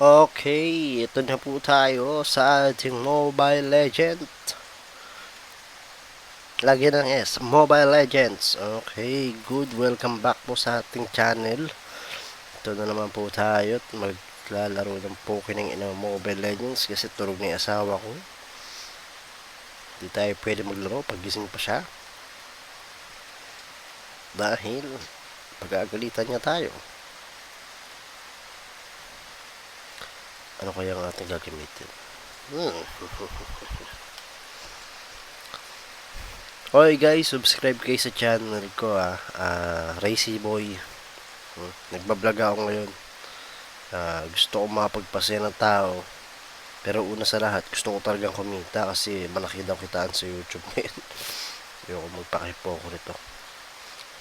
Okay, ito na po tayo sa ating Mobile Legend. Lagyan ng S, Mobile Legends. Okay, good. Welcome back po sa ating channel. Ito na naman po tayo at maglalaro ng Pokémon ng Mobile Legends kasi turog na yung asawa ko. Hindi tayo pwede maglaro pag gising pa siya. Dahil pag-aagalitan niya tayo. Ano kaya ang ating gagamitin? Okay guys, subscribe kayo sa channel ko Racy Boy. Nagbablog ako ngayon. Gusto ko makapagpasaya ng tao. Pero una sa lahat, gusto ko talagang kumita kasi malaki daw kitaan sa YouTube ngayon. Ayoko magpakipo ko nito.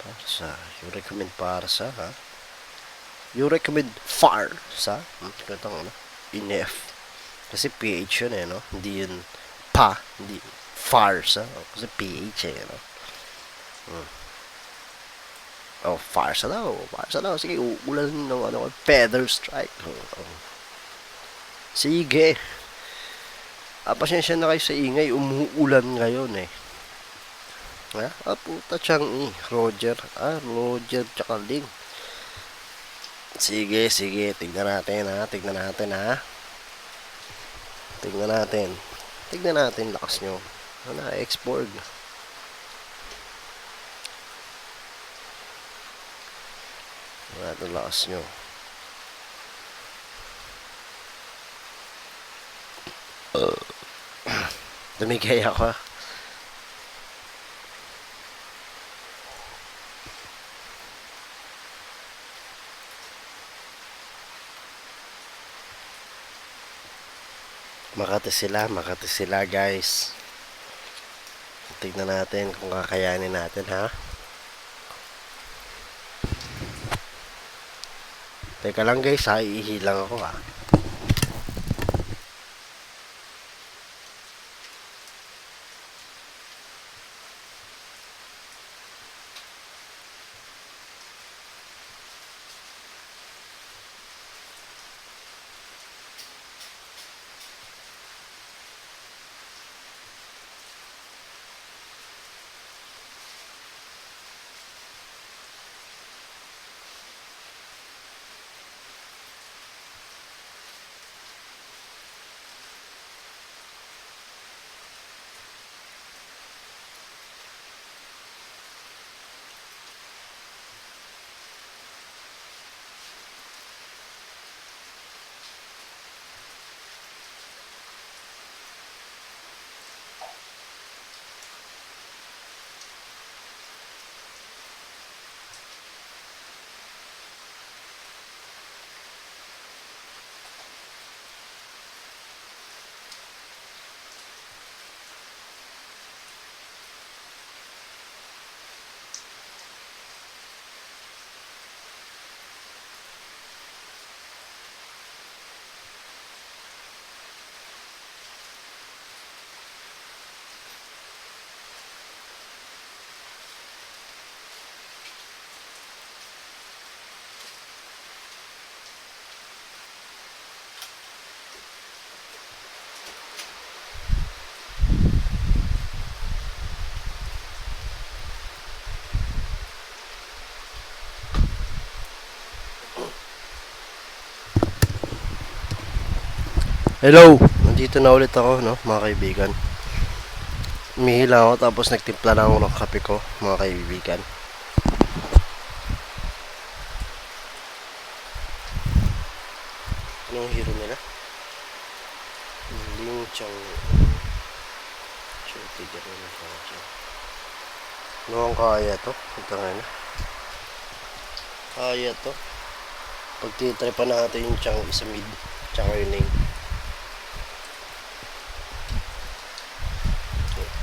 Para sa, you recommend para sa, ha? You recommend far sa, ganito ano? INF. Kasi PH yun no? Hindi yun pa, hindi far sa, kasi PH no? Oh, Farsa daw. Farsa daw. Sige, uulan ng Feather Strike. Sige. Pasensya na kayo sa ingay. Umuulan ngayon eh. Puta siyang Roger. Roger tsaka Ling. Sige. Tignan natin ha. Tignan natin lakas nyo. Export. Natin lakas nyo. Dumigay ako. Makati sila guys. Tignan natin kung kakayanin natin ha. Teka lang guys ha, ihilang ako ha. Hello! Nandito na ulit ako, no, mga kaibigan. Umihila ako tapos nagtimpla lang ako ng kape ko, mga kaibigan. Anong hero nila? Ling Chang. Tiger na lang. Ano ang kaya to? Ito nga na. Kaya to. Pag titry pa natin yung Chang isa mid, tsaka yung name.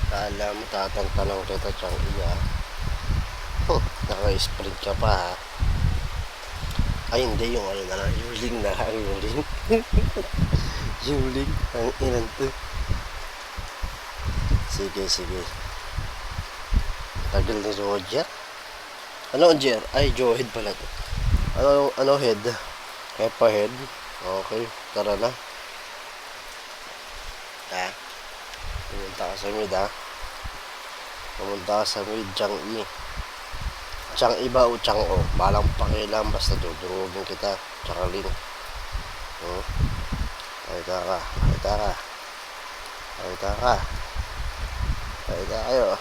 Kala mo tatantanong kita Chang iya. Naka-sprint ka pa ha. Ay hindi, yung ano na lang, Yuling na lang, Yuling. Yuling, ang inan to. Sige. Tagal ni Roger. Ano ang Jer? Ay, Johead pala to. Ano head? Hepa head? Okay, tara na. Ha? Pumunta ka sa mid, ha? Pumunta ka sa mid, Chang-i. Chang-i ba o Chang-o? Balang pakialam, basta dudurugin kita. Tsaka Ling. Pakita ka. Pakita ka. Pakita ka. Pakita kayo.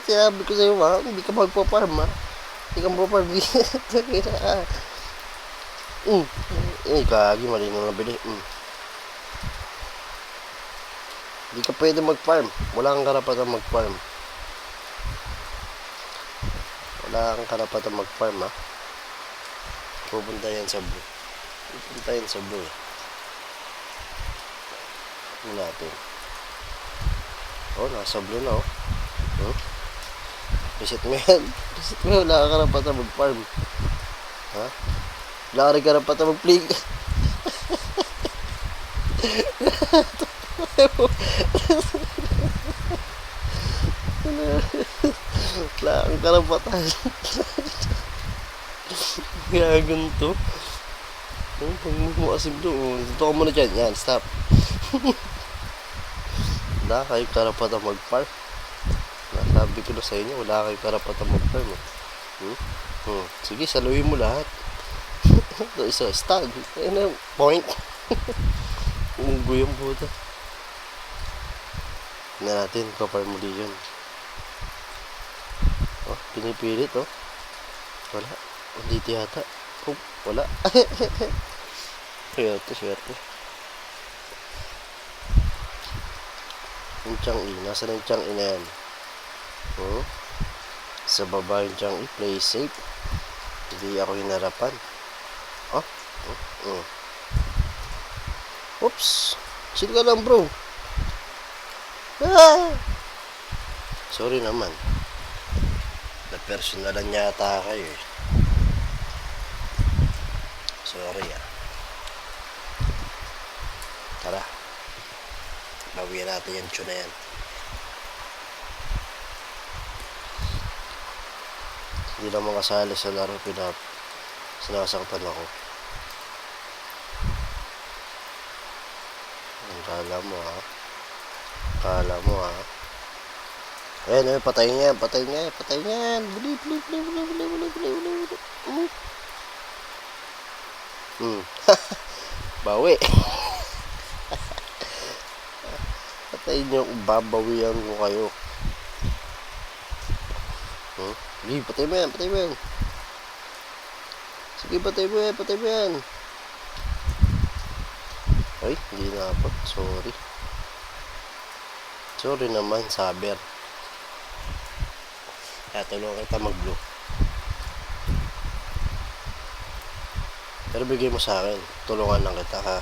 Sinabi ko sa'yo, ha? Hindi ka magpa-farm, ha? Hindi ka magpa-farm. Takina ka. Gagi, mali nang nabili. Hindi ka pwede mag-farm. Wala kang karapatan mag-farm. Wala kang karapatan mag-farm, ha? Pupunta yan sa blue. Pupunta yan sa blue, eh. Tingnan natin. Nasa blue na, oh. Reset mo yan. Reset mo, wala kang karapatan mag-farm. Ha? Wala kang karapatan mag-play. Wala kang karapatan. Kaya ganito. Pag mo asim doon. Dito ka muna dyan. Yan, stop. Wala kayong karapatan mag-farm. Nasabi ko na sa inyo, wala kayong karapatan mag-farm. Sige, saluhin mo lahat. Ito isa, stag. Ayun na, point. Unggoy ang puta. Tignan natin, pa-farm mo din yun. Pinipilit, wala. Hindi tiyata. Wala. Swerte. Yung Chang-i. Nasaan yung Chang-i na yan? Sa baba yung Chang-i. Play safe. Hindi ako hinarapan. Oops. Chill ka lang, bro. Sorry naman. Na-personalan yata kayo, eh. Sorry, Tara. Bawian natin yung tune na yan. Hindi naman kasali sa laro, sinasaktan ako. Kala mo, ha? Ayan, patay niya. Buli. Bawi. Patay niyo, babawian ko kayo. Sige, patay mo yan. Sige, patay mo yan. Ay, hindi napot. Sorry naman, saber. Kaya tulungan kita mag-blue. Pero bigay mo sa akin. Tulungan lang kita, ha?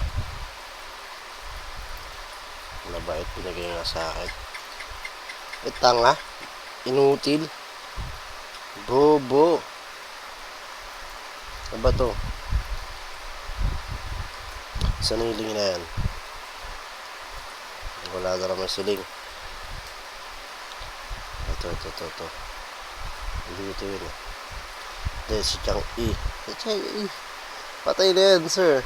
Nabait, binigay nga sa akin. Tanga. Inutil. Bobo. Ano ba to? Saan yung hiling na yan? Wala na naman siling. Ito. Hindi ito yun, eh. Dahil si Chang-i. Patay na yan, sir.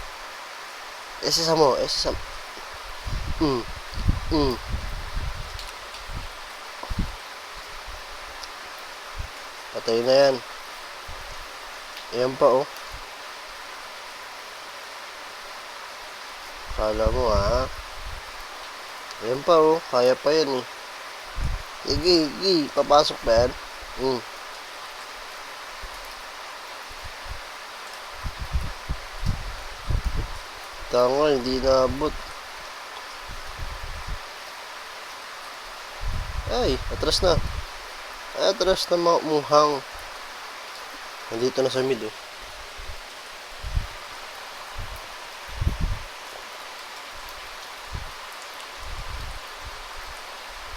Isa mo. Patay na yan. Ayan pa, Kala mo, ha? Ayan pa, kaya pa yan, eh. Sige, papasok pa yan. Tanga, hindi naabot. Ay, atras na. Atras na muhang. Nandito na sa mid,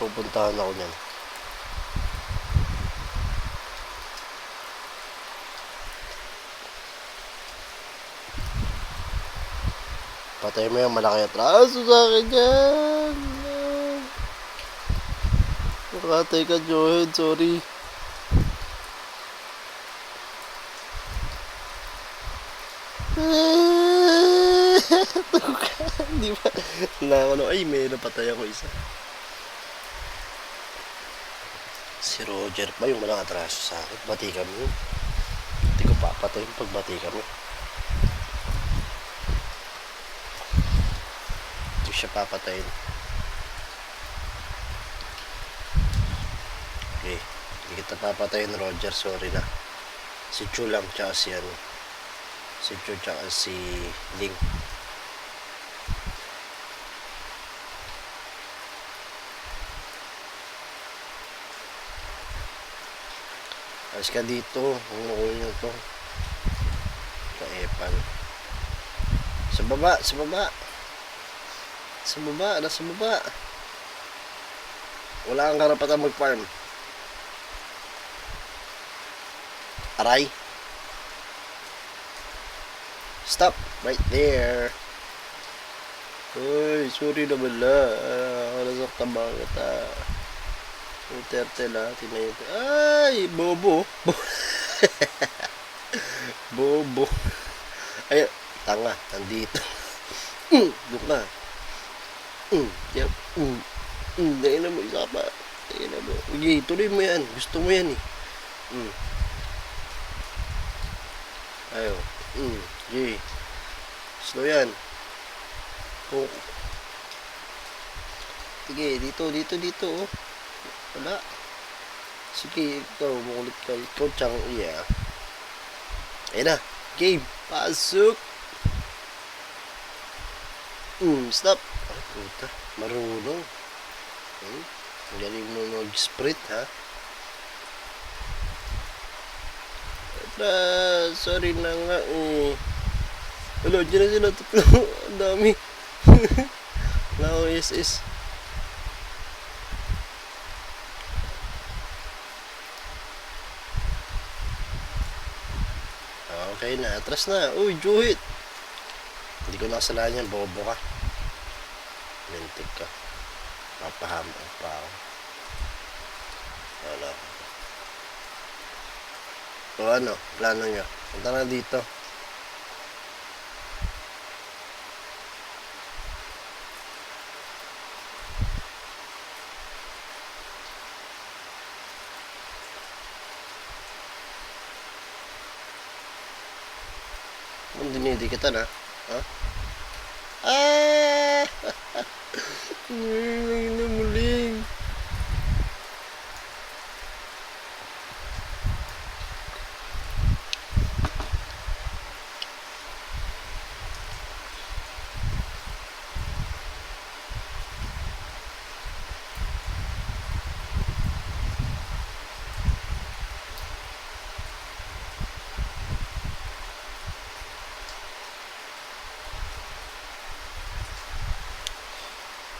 Pupuntahan ako niyan. Patay mo yung malaki atraso sa akin dyan. Nakatay ka, Johed. Sorry. Di ba? Ano, ay, may napatay ako isa. Si Roger pa yung walang atraso sa akin. Bati kami yun. Hindi ko papatayin pag bati kami. Hindi ko siya papatayin. Okay. Hindi kita papatayin, Roger. Sorry na. Si Chu lang tsaka si ano. Si Chu tsaka si Ling. Alis ka dito. Umuul nyo to. Kaepan. Sa baba. Sa baba. Sa baba. Nasa baba. Wala kang karapatan mag-farm. Aray. Stop. Right there. Uy, sorry naman la. Nasaktan ba kita? Duterte la. Tinayin. Ay, bobo. Bobo. Ay, tanga. Nandito. Doon ka. Yan. Dahil na mo isa pa. Dahil na mo. Okay, tuloy mo yan. Gusto mo yan eh. Ayaw. Okay. Slow yan. Oh. Sige, dito. Oh. Wala. Sige, ikaw, makulit ka. Ikaw, Chang, yeah. Ayun na. Game. Pasok. Stop. Ay, puta. Marunong. Galing mo mag-sprint, ha? Sorry na nga, eh. Hello, dyan na sila. Tatlo. Ang dami. Wala akong SS. Okay na, atras na. Uy, Juhit. Hindi ko nakasalahan yan, bobo ka. Lintik ka. Papahamak pa ako. Wala. So ano, plano nyo? Punta na dito. Hindi kita na. Ha? Ah! Muling.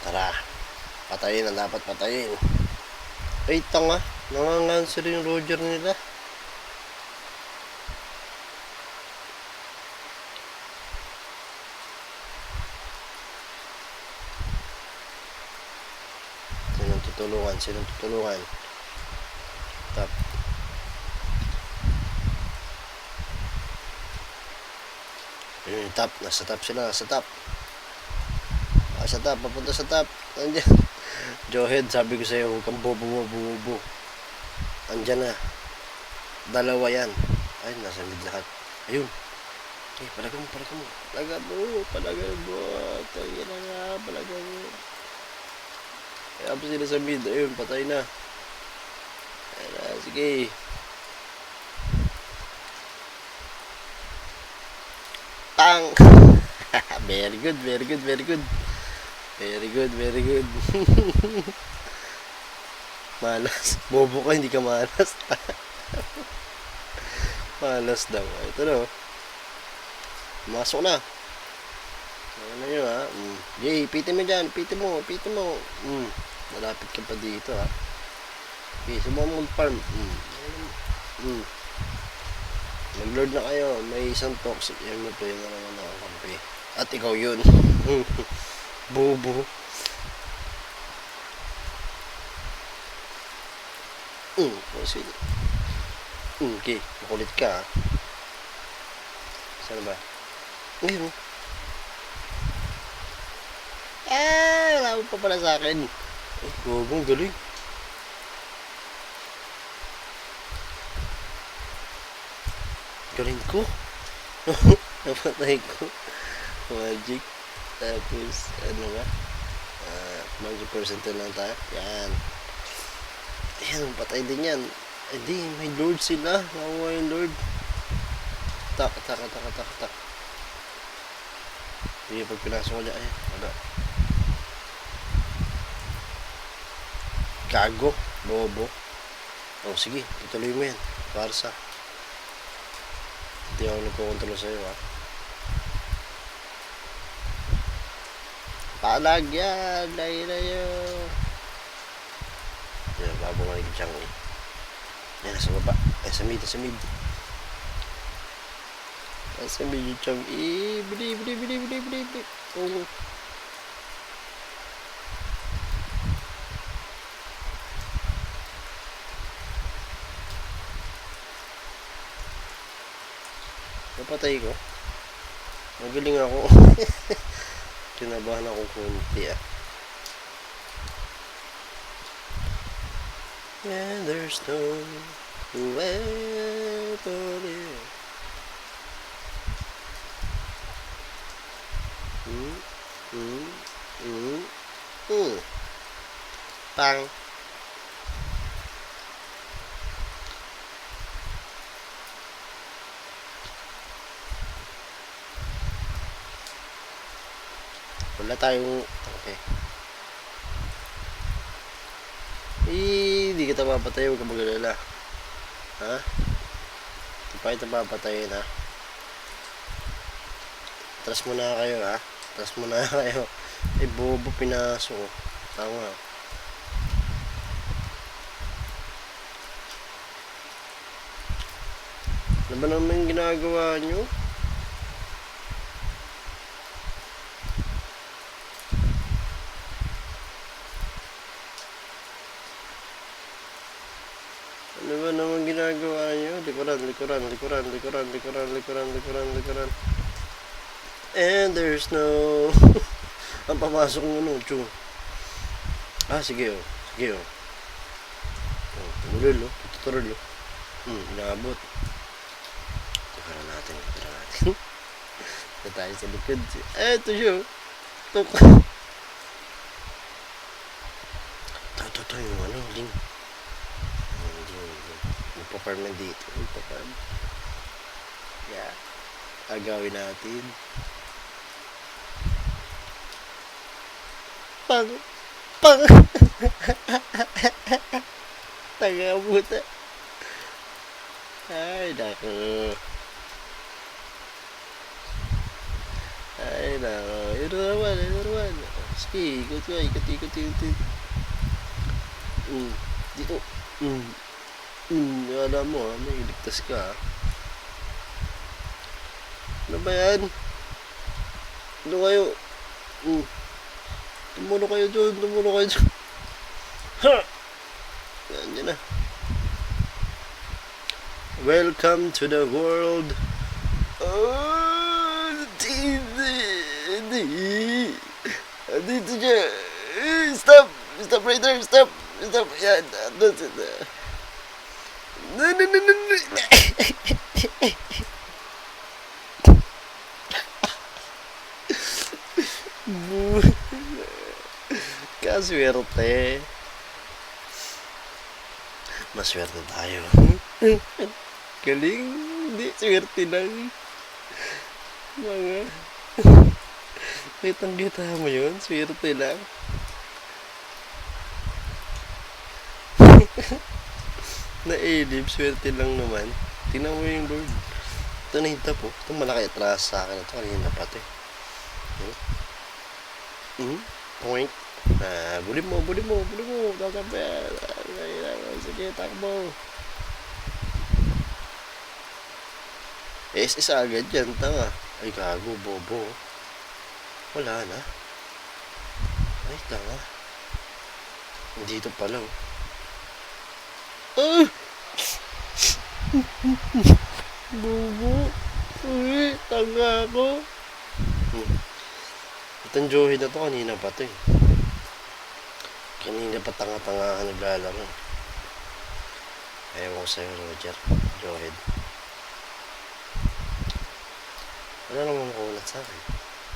Tara. Patayin ang dapat patayin. Ay, tanga. Nanganganswer yung Roger nila. Sinong tutulungan? Tap. Tap. Nasa tap sila. Nasa tap. Sa tap. Papunta sa tap. Andyan. Johead, sabi ko sa'yo, huwag kang bobo. Andyan na. Dalawa yan. Ay, nasa mid lahat. Ayun. Okay, palaga mo. Palaga mo. Tayo na nga, palaga mo. Kaya pa sila sa mid. Ayun, patay na. Ayun na, sige. Tang! Very good. Malas. Bobo ka, hindi ka malas. Malas daw. Ito na. Masok na. Ano nyo ha? Jay, pitin mo dyan. Pitin mo. Malapit ka pa dito ha. Okay, subukan mo farm. Mag-lord na kayo. May isang toxic. Yan mo to. Yan na naman ako kampi. At ikaw yun. Bobo. Sige. Okay, makulit ka ha. Saan ba? Ayun. Wala pa pala sa akin. Ay, gogong galing. Galing ko. Napatay ko. Magic. Tapos, ano ba? Magic percentile lang tayo. Yan. Ayan, patay din yan. Hindi, may lord sila. Nakuha yung lord. Tak. Sige, pag pinasok ko dyan, ay, wala. Gago. Bobo. Oh, sige, tutuloy mo yan. Barsa. Hindi ako nagkukontrol sa'yo, ha. Palag yan. Layo na yun. Yan, babungan yung tiyang, eh. Yan, nasa baba. Ay, sa mid. Nasa mid yung tiyang, eh. Bili. Oh. Napatay ko. Magaling ako. Kinabahan ako kunti, ah. And there's no way for it. Pang. Wala tayong... Okay. Hindi kita mapatay. Huwag ka mag-alala. Ha? Hindi pa kita mapatayin, ha? Atras muna kayo, ha? Atras muna kayo. Ay, bobo, pinaso. Tama. Ano ba naman ginagawa nyo? Ano ba naman ginagawa nyo? Likuran. And there's no... Ang pamasok mo no, Chu. Sige, oh. Tumulol, oh. Tuturol, oh. Inaabot. Likuran natin. Na tayo sa likod. Ito siya, oh. Tuk. Ito, yung ano, Ling. Magpa-farm na dito. Yeah. Agawin natin. Pang. Taga buta. Ay, nako. Ito naman. Sige, ikot. Dito. Alam mo, may iligtas ka. Ano ba yan? Ano kayo? Tumulo kayo dyan. Ha! Yan na. Welcome to the world. Dito siya. Stop right there. Stop. Yan. That's it. No. Kaswerte. Maswerte tayo. Galing. Hindi, swerte lang. Mga... Kitang-kita mo yun. Swerte lang. Nailib, swerte lang naman. Tingnan mo yung Lord. Ito na hintap, oh. Ito malaki atras sa akin. Ito kanina pati. Point. Buli mo. Tatapel. Sige, takbo. SS agad yan, tanga. Ay, gago, bobo. Wala na. Ay, tanga. Dito pala, oh. Bobo. Uy, tanga ako. Itong Joey na to, kanina pa to eh. Kanina pa tanga-tanga naglalaro. Ewan ko sa'yo, Roger. Joey. Wala naman makulat sa akin.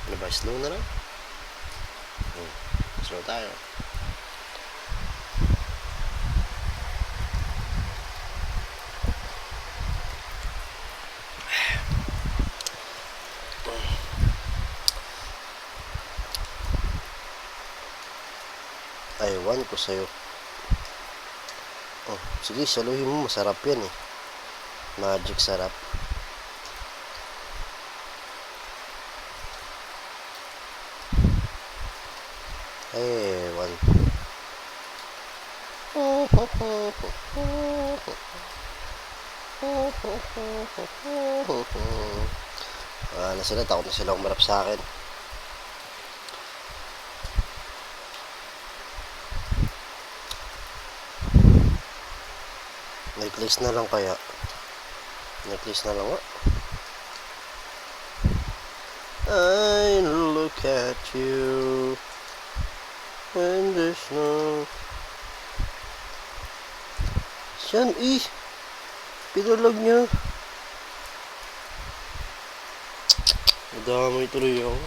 Ano ba, slow na lang? Slow tayo. Aywan ko sa'yo. Oh, sige, saluhin mo. Masarap yan eh. Magic sarap. Aywan. Wala na sila. Takot na sila umarap sa akin. Necklace na lang kaya. Necklace na lang nga. I look at you when there's no... Siyan, pinalag niya. Nadamay tuloy ako.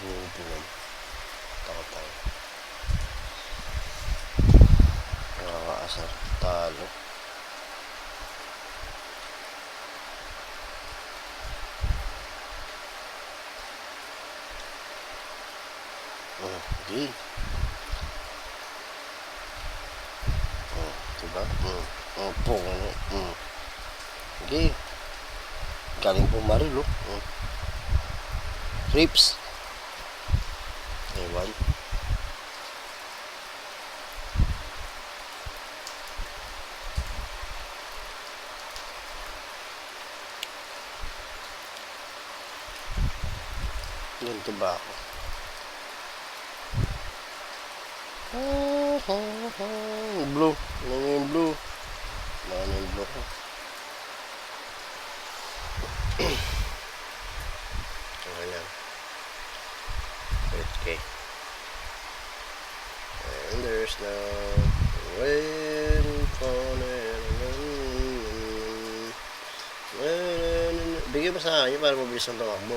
Bubuan. Takot tayo. Nakakaasar. Talo. Okay. Diba? Okay. Galing po maril, oh. Trips. Ewan. Ganito ba ako? Blue. Ano yung blue? Ano yung blue ko? Okay lang. Okay. And there's no rain falling. Bigay mo sa akin para mabilis ang tumakbo.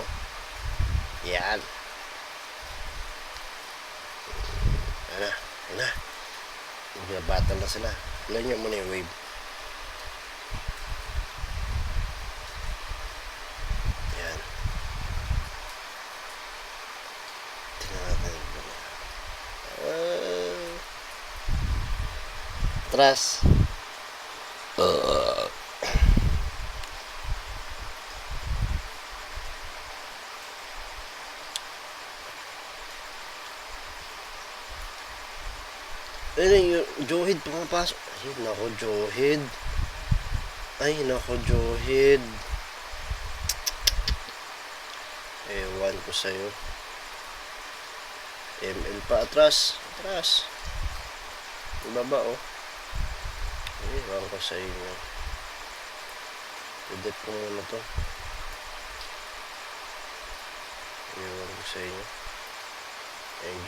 Yan. Ano? Nagbabattle na sila. Ilan nyo muna yung wave. Yan. Tingnan natin. Atras. Ayun, Johid pumapasok. Ay, nako, Johid. Ewan ko sa'yo. ML pa, atras. Ibaba, oh. Ewan ko sa inyo. I-dep ko muna to. Ewan ko sa inyo.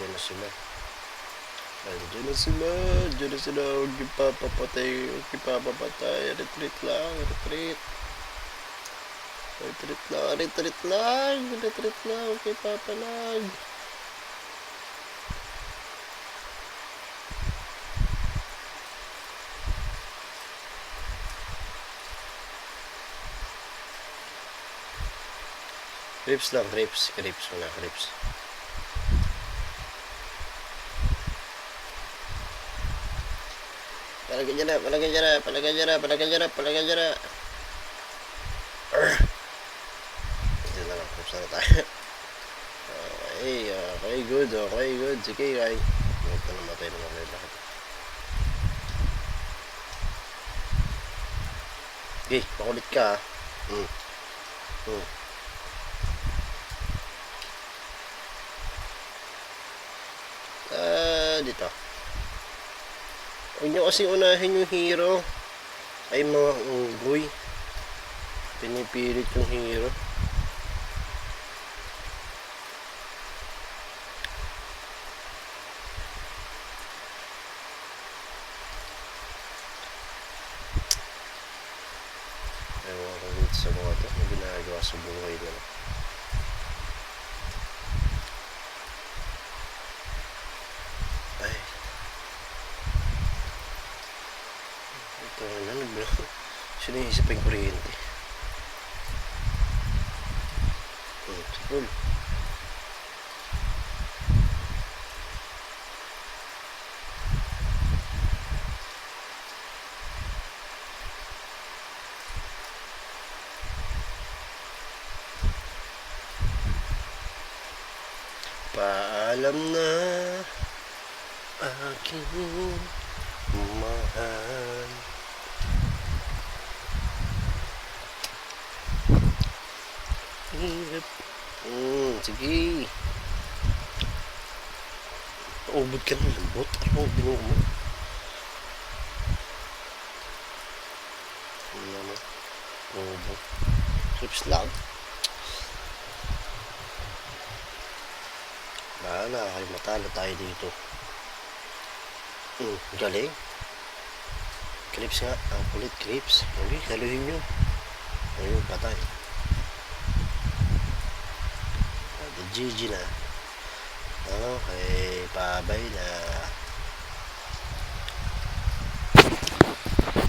Diyan na sila. Diyan na sila. Huwag ipapapatay. Retreat lang. Huwag ipapalag. Creeps lang, creeps. Palagan dyan na. Ito na lang, creeps na tayo. Okay, good. Sige, ay. Ito namatay naman lahat. Okay, pakulit ka, dito. Huwag nyo kasi unahin yung hero. Ay, mga unggoy. Pinipilit yung hero. sa mga to na ginagawa sa buhay nila. Ay, ito na lang. Sinisip yung kuryente. Cool. Paalam na aking mahal. Hirap. Sige. Ubod ka ng lambot. Ano binuha mo? Ano naman? Ubod. Chips lang. Bahala kayo, matalo tayo dito. Galing. Clips nga. Ang kulit clips. Okay, saluhin nyo. Ayun, patay. GG na. Okay, pabay na.